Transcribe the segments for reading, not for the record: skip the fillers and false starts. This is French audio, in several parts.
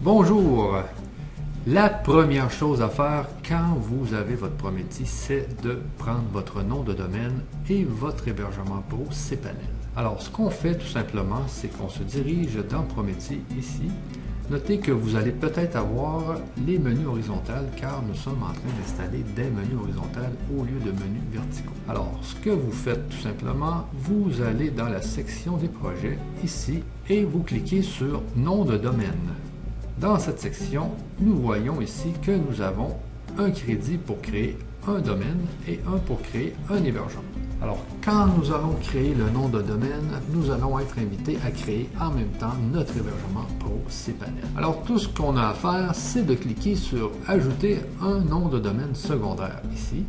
Bonjour! La première chose à faire quand vous avez votre Prometi, c'est de prendre votre nom de domaine et votre hébergement pro cPanel. Alors, ce qu'on fait tout simplement, c'est qu'on se dirige dans Prometi ici. Notez que vous allez peut-être avoir les menus horizontaux car nous sommes en train d'installer des menus horizontaux au lieu de menus verticaux. Alors, ce que vous faites tout simplement, vous allez dans la section des projets ici et vous cliquez sur nom de domaine. Dans cette section, nous voyons ici que nous avons un crédit pour créer un domaine et un pour créer un hébergement. Alors, quand nous allons créer le nom de domaine, nous allons être invités à créer en même temps notre hébergement pro cPanel. Alors, tout ce qu'on a à faire, c'est de cliquer sur « Ajouter un nom de domaine secondaire » ici.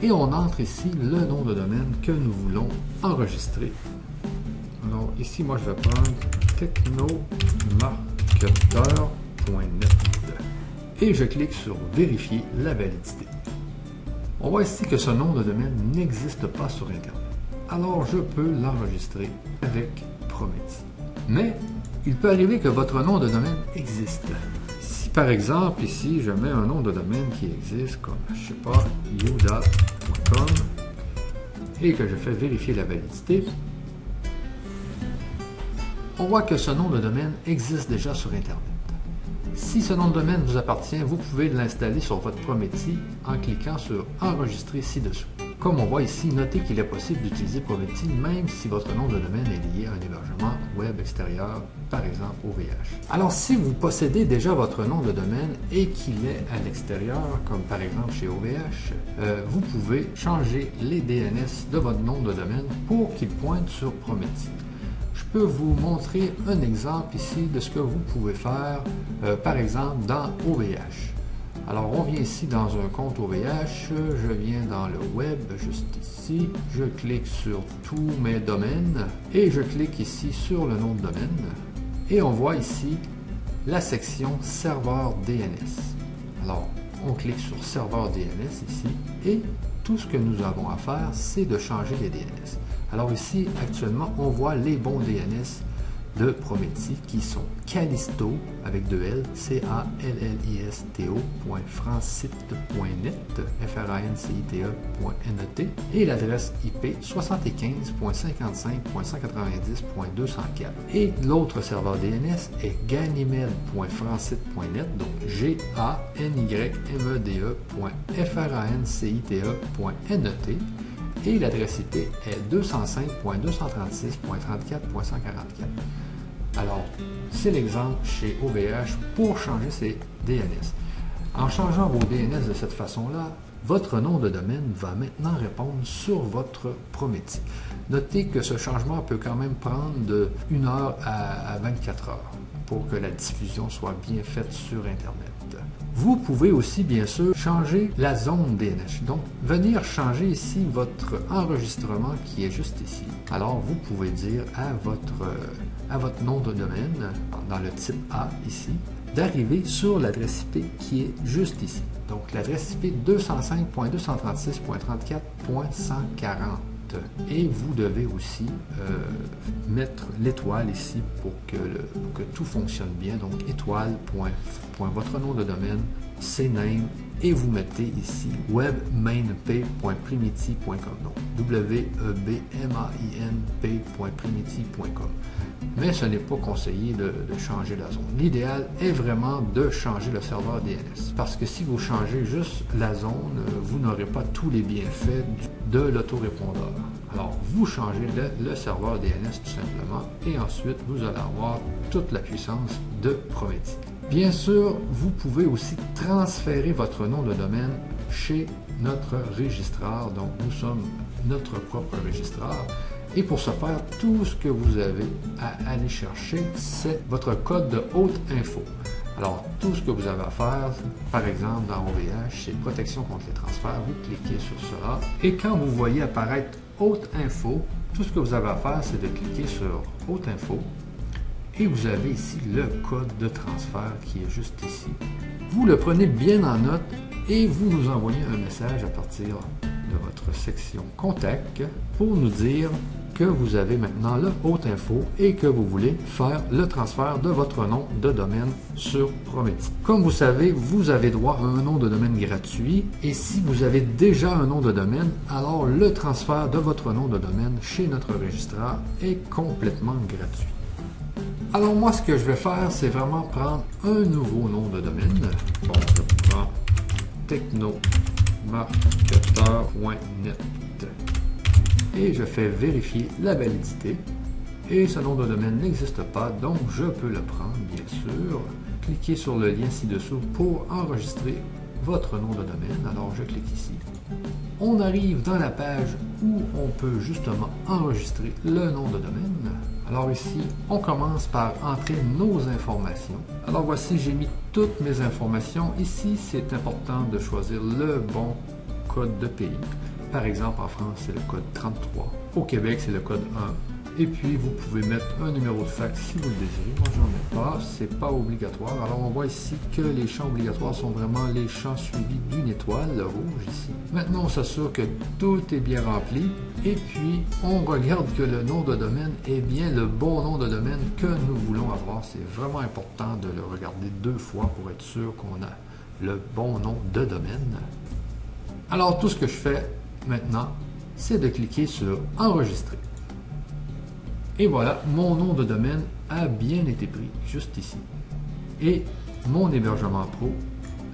Et on entre ici le nom de domaine que nous voulons enregistrer. Alors, ici, moi, je vais prendre technomarketeur.net et je clique sur « Vérifier la validité ». On voit ici que ce nom de domaine n'existe pas sur Internet. Alors, je peux l'enregistrer avec Prometi. Mais, il peut arriver que votre nom de domaine existe. Si par exemple, ici, je mets un nom de domaine qui existe, comme, je ne sais pas, you.com, et que je fais vérifier la validité, on voit que ce nom de domaine existe déjà sur Internet. Si ce nom de domaine vous appartient, vous pouvez l'installer sur votre Prometi en cliquant sur « Enregistrer ci-dessous ». Comme on voit ici, notez qu'il est possible d'utiliser Prometi même si votre nom de domaine est lié à un hébergement web extérieur, par exemple OVH. Alors, si vous possédez déjà votre nom de domaine et qu'il est à l'extérieur, comme par exemple chez OVH, vous pouvez changer les DNS de votre nom de domaine pour qu'il pointe sur Prometi. Je peux vous montrer un exemple ici de ce que vous pouvez faire, par exemple, dans OVH. Alors, on vient ici dans un compte OVH, je viens dans le web, juste ici, je clique sur tous mes domaines et je clique ici sur le nom de domaine et on voit ici la section serveur DNS. Alors, on clique sur serveur DNS ici et tout ce que nous avons à faire, c'est de changer les DNS. Alors ici, actuellement, on voit les bons DNS de Prometi qui sont Callisto avec 2 L, callisto.francite.net, francite.net et l'adresse IP 75.55.190.204. Et l'autre serveur DNS est ganymede.francite.net, donc ganymede.francite.net et l'adresse IP est 205.236.34.144. Alors, c'est l'exemple chez OVH pour changer ces DNS. En changeant vos DNS de cette façon-là, votre nom de domaine va maintenant répondre sur votre Prometi. Notez que ce changement peut quand même prendre de 1 heure à 24 heures pour que la diffusion soit bien faite sur Internet. Vous pouvez aussi, bien sûr, changer la zone DNS. Donc, venir changer ici votre enregistrement qui est juste ici. Alors, vous pouvez dire à votre nom de domaine, dans le type A ici, d'arriver sur l'adresse IP qui est juste ici. Donc, l'adresse IP 205.236.34.140. Et vous devez aussi mettre l'étoile ici pour que tout fonctionne bien. Donc, étoile, votre nom de domaine, cname, et vous mettez ici webmainp.primity.com. Donc, webmainp.primity.com. Mais ce n'est pas conseillé de changer la zone. L'idéal est vraiment de changer le serveur DNS. Parce que si vous changez juste la zone, vous n'aurez pas tous les bienfaits de l'autorépondeur. Alors, vous changez le serveur DNS tout simplement et ensuite, vous allez avoir toute la puissance de Prometi. Bien sûr, vous pouvez aussi transférer votre nom de domaine chez notre registraire. Donc, nous sommes notre propre registraire. Et pour ce faire, tout ce que vous avez à aller chercher, c'est votre code de haute info. Alors, tout ce que vous avez à faire, par exemple dans OVH, c'est protection contre les transferts. Vous cliquez sur cela. Et quand vous voyez apparaître haute info, tout ce que vous avez à faire, c'est de cliquer sur haute info. Et vous avez ici le code de transfert qui est juste ici. Vous le prenez bien en note et vous nous envoyez un message à partir de votre section Contact pour nous dire que vous avez maintenant le Haute Info et que vous voulez faire le transfert de votre nom de domaine sur Prometi. Comme vous savez, vous avez droit à un nom de domaine gratuit et si vous avez déjà un nom de domaine, alors le transfert de votre nom de domaine chez notre registraire est complètement gratuit. Alors moi, ce que je vais faire, c'est vraiment prendre un nouveau nom de domaine. Bon, je prends technomarketeur.net et je fais vérifier la validité. Et ce nom de domaine n'existe pas, donc je peux le prendre, bien sûr. Cliquez sur le lien ci-dessous pour enregistrer votre nom de domaine. Alors je clique ici. On arrive dans la page où on peut justement enregistrer le nom de domaine. Alors ici, on commence par entrer nos informations. Alors voici, j'ai mis toutes mes informations. Ici, c'est important de choisir le bon code de pays. Par exemple, en France, c'est le code 33. Au Québec, c'est le code 1. Et puis, vous pouvez mettre un numéro de fax si vous le désirez. Moi, j'en mets pas. C'est pas obligatoire. Alors, on voit ici que les champs obligatoires sont vraiment les champs suivis d'une étoile, le rouge ici. Maintenant, on s'assure que tout est bien rempli. Et puis, on regarde que le nom de domaine est bien le bon nom de domaine que nous voulons avoir. C'est vraiment important de le regarder 2 fois pour être sûr qu'on a le bon nom de domaine. Alors, tout ce que je fais maintenant, c'est de cliquer sur Enregistrer. Et voilà, mon nom de domaine a bien été pris juste ici. Et mon hébergement pro,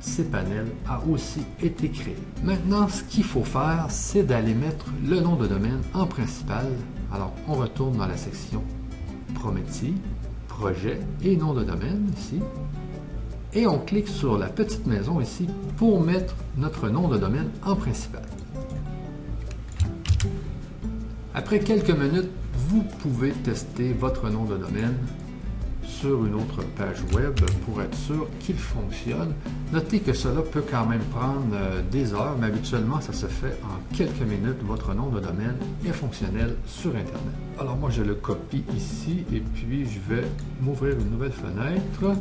cPanel, a aussi été créé. Maintenant, ce qu'il faut faire, c'est d'aller mettre le nom de domaine en principal. Alors, on retourne dans la section Prometi, Projet et nom de domaine ici. Et on clique sur la petite maison ici pour mettre notre nom de domaine en principal. Après quelques minutes, vous pouvez tester votre nom de domaine sur une autre page web pour être sûr qu'il fonctionne. Notez que cela peut quand même prendre des heures, mais habituellement ça se fait en quelques minutes. Votre nom de domaine est fonctionnel sur Internet. Alors moi je le copie ici et puis je vais m'ouvrir une nouvelle fenêtre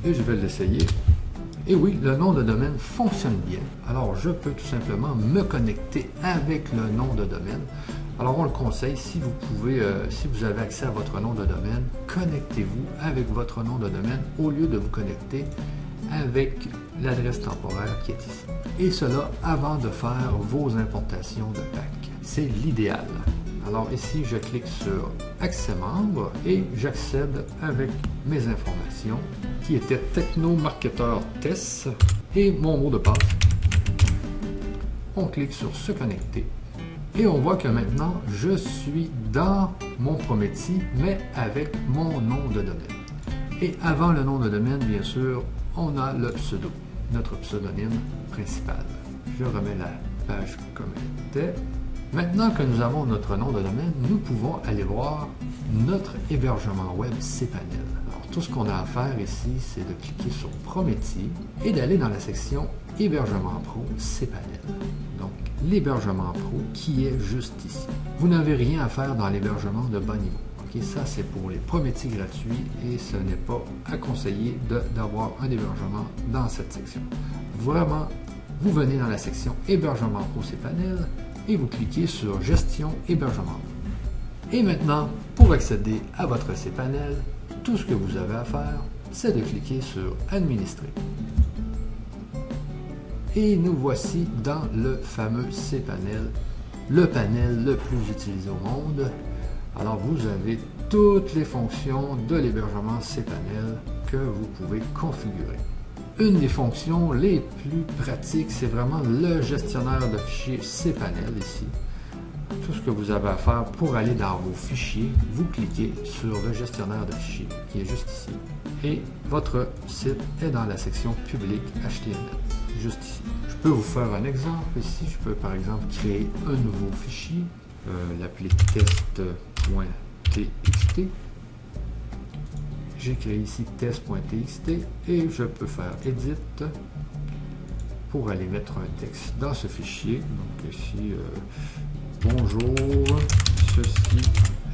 et je vais l'essayer. Et oui, le nom de domaine fonctionne bien. Alors je peux tout simplement me connecter avec le nom de domaine. Alors on le conseille, si vous pouvez, si vous avez accès à votre nom de domaine, connectez-vous avec votre nom de domaine au lieu de vous connecter avec l'adresse temporaire qui est ici. Et cela avant de faire vos importations de packs. C'est l'idéal. Alors ici, je clique sur Accès membre et j'accède avec mes informations qui étaient Technomarketeur Test et mon mot de passe. On clique sur Se connecter. Et on voit que maintenant, je suis dans mon Prometi, mais avec mon nom de domaine. Et avant le nom de domaine, bien sûr, on a le pseudo, notre pseudonyme principal. Je remets la page comme elle était. Maintenant que nous avons notre nom de domaine, nous pouvons aller voir notre hébergement web cPanel. Alors, tout ce qu'on a à faire ici, c'est de cliquer sur Prometi et d'aller dans la section Hébergement Pro cPanel. Donc, l'hébergement pro qui est juste ici. Vous n'avez rien à faire dans l'hébergement de bas niveau. Okay? Ça, c'est pour les Prometi gratuits et ce n'est pas à conseiller d'avoir un hébergement dans cette section. Vraiment, vous venez dans la section Hébergement Pro cPanel et vous cliquez sur Gestion Hébergement. Et maintenant, pour accéder à votre cPanel, tout ce que vous avez à faire, c'est de cliquer sur Administrer. Et nous voici dans le fameux cPanel, le panel le plus utilisé au monde. Alors vous avez toutes les fonctions de l'hébergement cPanel que vous pouvez configurer. Une des fonctions les plus pratiques, c'est vraiment le gestionnaire de fichiers cPanel ici. Tout ce que vous avez à faire pour aller dans vos fichiers, vous cliquez sur le gestionnaire de fichiers qui est juste ici. Et votre site est dans la section publique HTML, juste ici. Je peux vous faire un exemple ici. Je peux par exemple créer un nouveau fichier, l'appeler test.txt. J'ai créé ici test.txt et je peux faire Edit pour aller mettre un texte dans ce fichier. Donc ici, bonjour, ceci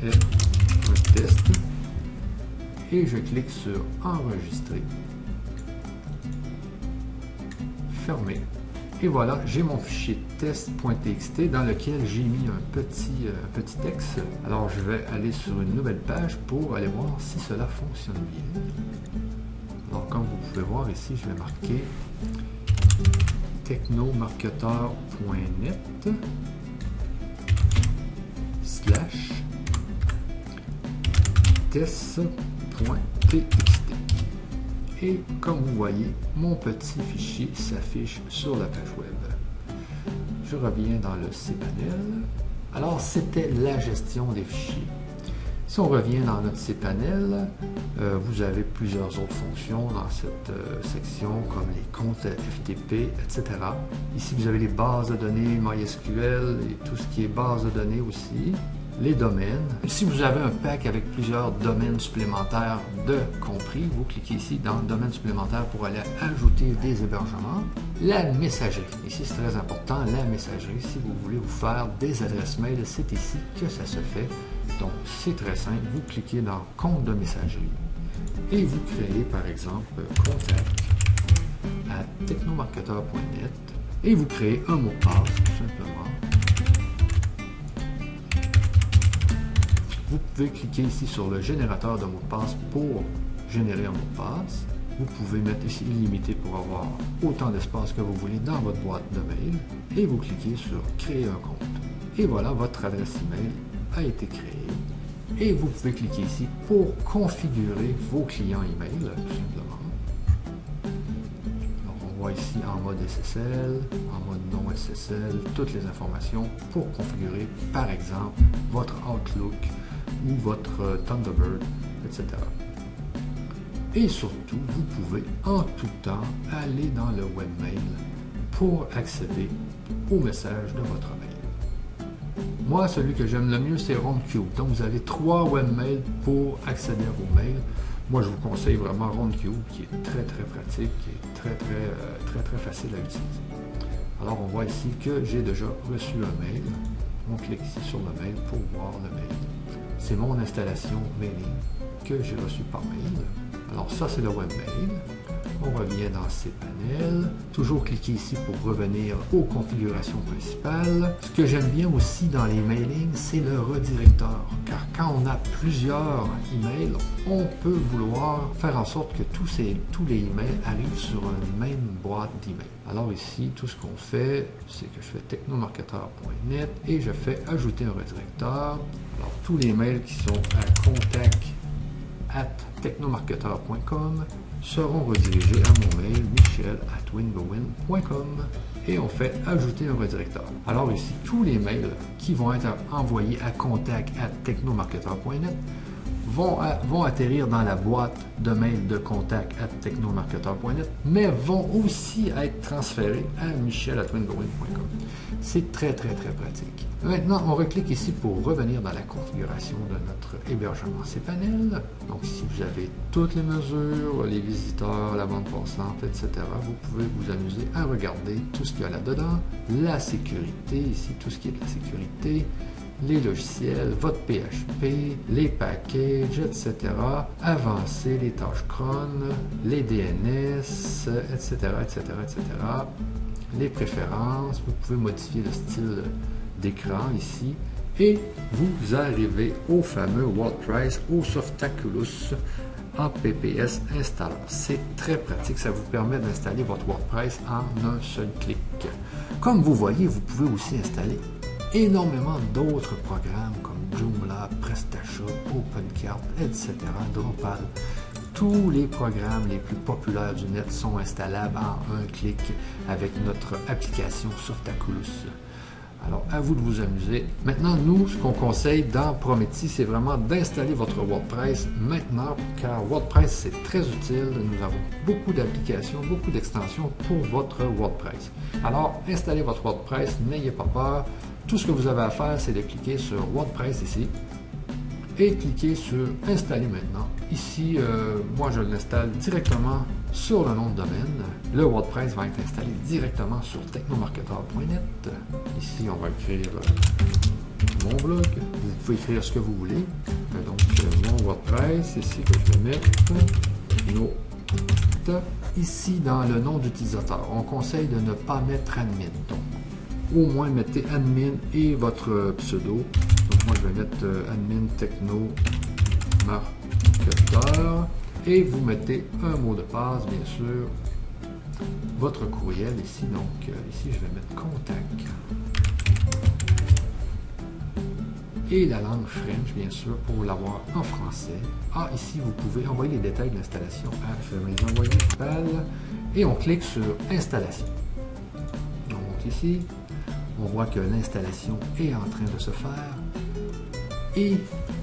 est un test. Et je clique sur Enregistrer, Fermer. Et voilà, j'ai mon fichier test.txt dans lequel j'ai mis un petit texte. Alors, je vais aller sur une nouvelle page pour aller voir si cela fonctionne bien. Alors, comme vous pouvez voir ici, je vais marquer technomarketeur.net / test.txt. Et comme vous voyez, mon petit fichier s'affiche sur la page web. Je reviens dans le cPanel. Alors, c'était la gestion des fichiers. Si on revient dans notre cPanel, vous avez plusieurs autres fonctions dans cette section, comme les comptes FTP, etc. Ici, vous avez les bases de données MySQL et tout ce qui est base de données aussi. Les domaines. Si vous avez un pack avec plusieurs domaines supplémentaires de compris, vous cliquez ici dans Domaine supplémentaire pour aller ajouter des hébergements. La messagerie. Ici, c'est très important, la messagerie. Si vous voulez vous faire des adresses mail, c'est ici que ça se fait. Donc, c'est très simple. Vous cliquez dans Compte de messagerie et vous créez, par exemple, contact@technomarketeur.net et vous créez un mot de passe, tout simplement. Vous pouvez cliquer ici sur le générateur de mot de passe pour générer un mot de passe. Vous pouvez mettre ici illimité pour avoir autant d'espace que vous voulez dans votre boîte de mail. Et vous cliquez sur créer un compte. Et voilà, votre adresse email a été créée. Et vous pouvez cliquer ici pour configurer vos clients email, tout simplement. Alors, on voit ici en mode SSL, en mode non SSL, toutes les informations pour configurer, par exemple, votre Outlook ou votre Thunderbird, etc. Et surtout, vous pouvez en tout temps aller dans le webmail pour accéder au message de votre mail. Moi, celui que j'aime le mieux, c'est Roundcube. Donc, vous avez 3 webmails pour accéder à vos mails. Moi, je vous conseille vraiment Roundcube, qui est très pratique, qui est très facile à utiliser. Alors, on voit ici que j'ai déjà reçu un mail. On clique ici sur le mail pour voir le mail. C'est mon installation mailing que j'ai reçue par mail. Alors ça, c'est le webmail. On revient dans cPanel. Toujours cliquer ici pour revenir aux configurations principales. Ce que j'aime bien aussi dans les mailings, c'est le redirecteur. Car quand on a plusieurs emails, on peut vouloir faire en sorte que tous les emails arrivent sur une même boîte d'email. Alors ici, tout ce qu'on fait, c'est que je fais technomarketeur.net et je fais ajouter un redirecteur. Alors tous les mails qui sont à contact@technomarketeur.com seront redirigés à mon mail michel@wingowin.com et on fait ajouter un redirecteur. Alors ici, tous les mails qui vont être envoyés à contact@technomarketeur.net vont atterrir dans la boîte de mail de contact@technomarketeur.net, mais vont aussi être transférés à michel@wingowin.com. C'est très pratique. Maintenant, on reclique ici pour revenir dans la configuration de notre hébergement cPanel. Donc ici, vous avez toutes les mesures, les visiteurs, la bande passante, etc. Vous pouvez vous amuser à regarder tout ce qu'il y a là-dedans. La sécurité, ici, tout ce qui est de la sécurité, les logiciels, votre PHP, les packages, etc. Avancer, les tâches cron, les DNS, etc., les préférences. Vous pouvez modifier le style d'écran ici. Et vous arrivez au fameux WordPress, au Softaculous en PPS Installer. C'est très pratique, ça vous permet d'installer votre WordPress en un seul clic. Comme vous voyez, vous pouvez aussi installer énormément d'autres programmes comme Joomla, PrestaShop, OpenCart, etc., Drupal. Tous les programmes les plus populaires du net sont installables en un clic avec notre application Softaculous. Alors, à vous de vous amuser. Maintenant, nous, ce qu'on conseille dans Prometi, c'est vraiment d'installer votre WordPress maintenant, car WordPress, c'est très utile. Nous avons beaucoup d'applications, beaucoup d'extensions pour votre WordPress. Alors, installez votre WordPress, n'ayez pas peur. Tout ce que vous avez à faire, c'est de cliquer sur WordPress ici et cliquer sur Installer maintenant. Ici, moi, je l'installe directement sur le nom de domaine. Le WordPress va être installé directement sur technomarketeur.net. Ici, on va écrire mon blog. Vous pouvez écrire ce que vous voulez. Donc, mon WordPress, ici, que je vais mettre nos Ici, dans le nom d'utilisateur, on conseille de ne pas mettre admin. Donc, au moins, mettez admin et votre pseudo. Donc, moi, je vais mettre admin techno marketeur. Et vous mettez un mot de passe, bien sûr. Votre courriel ici. Donc, ici, je vais mettre contact. Et la langue French, bien sûr, pour l'avoir en français. Ah, ici, vous pouvez envoyer les détails de l'installation. Ah, je vais les envoyer et on clique sur Installation. On monte ici. On voit que l'installation est en train de se faire. Et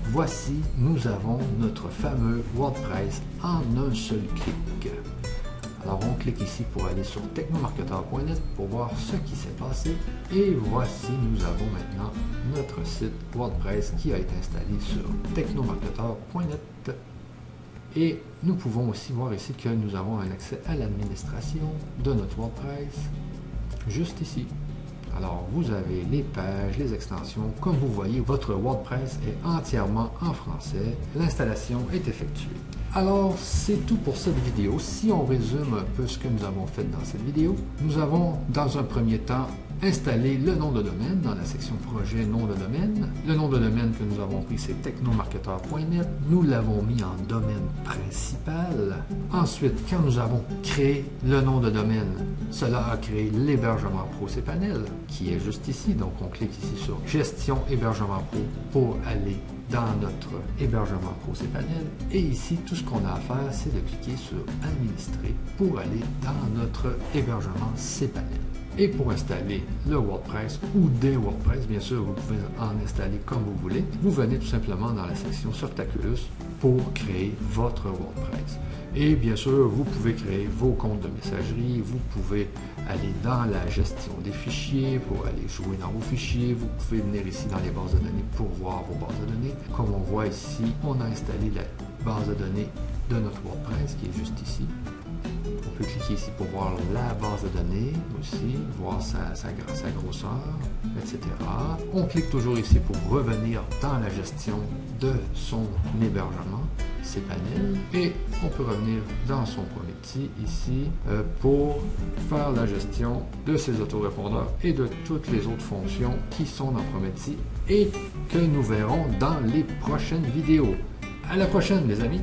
voici, nous avons notre fameux WordPress en un seul clic. Alors, on clique ici pour aller sur technomarketeur.net pour voir ce qui s'est passé. Et voici, nous avons maintenant notre site WordPress qui a été installé sur technomarketeur.net. Et nous pouvons aussi voir ici que nous avons un accès à l'administration de notre WordPress, juste ici. Alors, vous avez les pages, les extensions. Comme vous voyez, votre WordPress est entièrement en français. L'installation est effectuée. Alors, c'est tout pour cette vidéo. Si on résume un peu ce que nous avons fait dans cette vidéo, nous avons, dans un premier temps, installé le nom de domaine dans la section projet nom de domaine. Le nom de domaine que nous avons pris, c'est technomarketeur.net. Nous l'avons mis en domaine principal. Ensuite, quand nous avons créé le nom de domaine, cela a créé l'hébergement pro cPanel, qui est juste ici. Donc, on clique ici sur Gestion hébergement pro pour aller dans notre hébergement pro cPanel. Et ici, tout ce qu'on a à faire, c'est de cliquer sur Administrer pour aller dans notre hébergement cPanel. Et pour installer le WordPress ou des WordPress, bien sûr, vous pouvez en installer comme vous voulez. Vous venez tout simplement dans la section Softaculous pour créer votre WordPress. Et bien sûr, vous pouvez créer vos comptes de messagerie, vous pouvez aller dans la gestion des fichiers pour aller jouer dans vos fichiers, vous pouvez venir ici dans les bases de données pour voir vos bases de données. Comme on voit ici, on a installé la base de données de notre WordPress qui est juste ici. On peut cliquer ici pour voir la base de données aussi, voir sa grosseur, etc. On clique toujours ici pour revenir dans la gestion de son hébergement cPanel et on peut revenir dans son Prometheus ici pour faire la gestion de ses autorépondeurs et de toutes les autres fonctions qui sont dans Prometheus et que nous verrons dans les prochaines vidéos. À la prochaine, les amis!